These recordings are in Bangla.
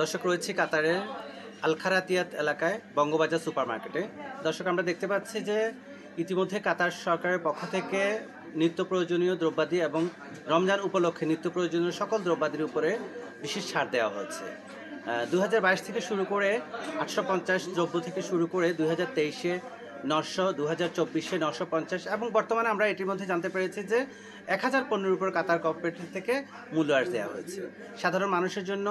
দর্শক রয়েছে কাতারের আল খারাতিয়াত এলাকায় বঙ্গবাজার সুপার মার্কেটে। দর্শক আমরা দেখতে পাচ্ছি যে ইতিমধ্যে কাতার সরকারের পক্ষ থেকে নিত্য প্রয়োজনীয় দ্রব্যাদি এবং রমজান উপলক্ষে নিত্য প্রয়োজনীয় সকল দ্রব্যাদির উপরে বিশেষ ছাড় দেওয়া হয়েছে। 2022 থেকে শুরু করে 850 দ্রব্য থেকে শুরু করে 2023-এ 900, 2024-এ 950 এবং বর্তমানে আমরা এটির মধ্যে জানতে পেরেছি যে 1000 পণ্যের উপর কাতার কোঅপারেটিভ থেকে মূল্যহ্রাস দেওয়া হয়েছে। সাধারণ মানুষের জন্য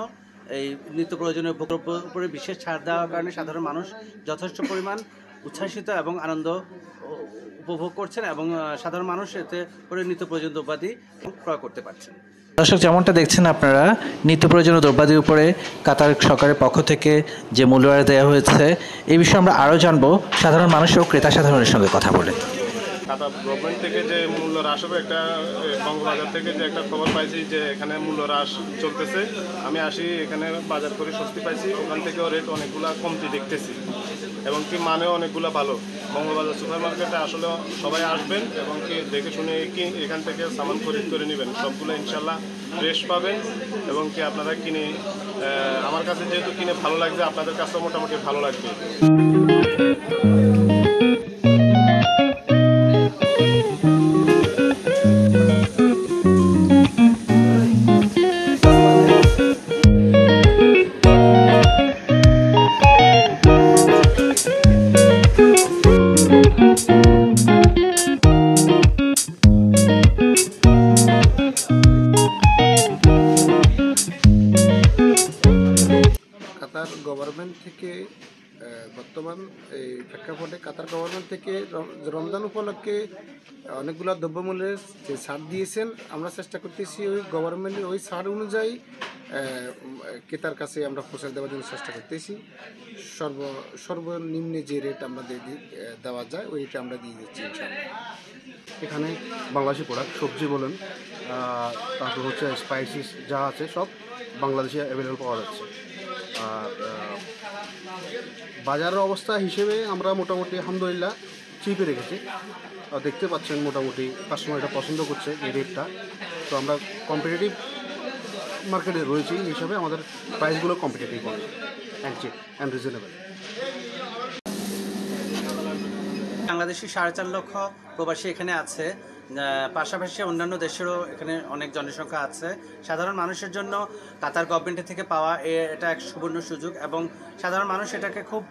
এই নিত্য প্রয়োজনীয় দ্রব্যের উপরে বিশেষ ছাড় দেওয়ার কারণে সাধারণ মানুষ যথেষ্ট পরিমাণ উচ্ছ্বাসিত এবং আনন্দ উপভোগ করছেন এবং সাধারণ মানুষ এতে করে নিত্য প্রয়োজনীয় দ্রব্যাদি ক্রয় করতে পারছেন। দর্শক যেমনটা দেখছেন আপনারা, নিত্য প্রয়োজনীয় দ্রব্যাদির উপরে কাতার সরকারের পক্ষ থেকে যে মূল্যহ্রাস দেওয়া হয়েছে এই বিষয়ে আমরা আরও জানবো সাধারণ মানুষ ও ক্রেতা সাধারণের সঙ্গে কথা বলে। কাতার গভর্নমেন্ট থেকে যে মূল্য হ্রাস হবে, একটা বঙ্গবাজার থেকে যে একটা খবর পাইছি যে এখানে মূল্য হ্রাস চলতেছে। আমি আসি এখানে বাজার করে স্বস্তি পাইছি, ওখান থেকেও রেট অনেকগুলো কমতি দেখতেছি এবং কি মানেও অনেকগুলো ভালো। বঙ্গবাজার সুপার মার্কেটে আসলে সবাই আসবেন এবং কি দেখে শুনে কি এখান থেকে সামান খরিদ করে নেবেন, সবগুলো ইনশাল্লাহ ফ্রেশ পাবেন এবং কি আপনারা কিনে, আমার কাছে যেহেতু কিনে ভালো লাগবে, আপনাদের কাছেও মোটামুটি ভালো লাগবে। কাতার গভর্নমেন্ট থেকে বর্তমান এই প্রেক্ষাপটে কাতার গভর্নমেন্ট থেকে রমজান উপলক্ষে অনেকগুলো দ্রব্যমূল্যের যে ছাড় দিয়েছেন, আমরা চেষ্টা করতেছি ওই গভর্নমেন্টের ওই ছাড় অনুযায়ী ক্রেতার কাছে আমরা প্রচার দেওয়ার জন্য চেষ্টা করতেছি। সর্বনিম্নে যে রেট আমরা দেওয়া যায় ওই রেটে আমরা দিয়ে দিচ্ছি ইনশাআল্লাহ। এখানে বাংলাদেশি প্রোডাক্ট, সবজি বলেন, তারপর হচ্ছে স্পাইসিস যা আছে সব বাংলাদেশে অ্যাভেলেবল পাওয়া যাচ্ছে। আর বাজারের অবস্থা হিসেবে আমরা মোটামুটি আলহামদুলিল্লাহ চিপে রেখেছি। দেখতে পাচ্ছেন মোটামুটি কাস্টমার এটা পছন্দ করছে এই রেটটা। তো আমরা কম্পিটিটিভ মার্কেটে রয়েছি হিসাবে আমাদের প্রাইসগুলো competitive and chip and reasonable. Bangladeshi 4.5 লক্ষ প্রবাসী এখানে আছে, পাশাপাশি অন্যান্য দেশেরও এখানে অনেক জনসংখ্যা আছে। সাধারণ মানুষের জন্য কাতার গভর্নমেন্টের থেকে পাওয়া এটা এক সুবর্ণ সুযোগ এবং সাধারণ মানুষ এটাকে খুব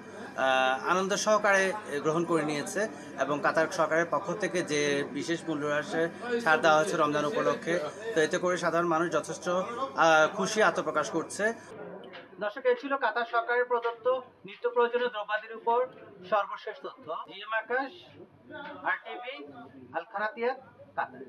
আনন্দ সহকারে গ্রহণ করে নিয়েছে এবং কাতার সরকারের পক্ষ থেকে যে বিশেষ মূল্যহ্রাসে ছাড় দেওয়া হয়েছে রমজান উপলক্ষে, তো এতে করে সাধারণ মানুষ যথেষ্ট খুশি আত্মপ্রকাশ করছে। দর্শক, এই ছিল কাতার সরকারের প্রদত্ত নিত্য প্রয়োজনীয় দ্রব্যাদির উপর সর্বশেষ তথ্য। জিএম আকাশ, RTV, আল খারাতিয়াত, কাতার।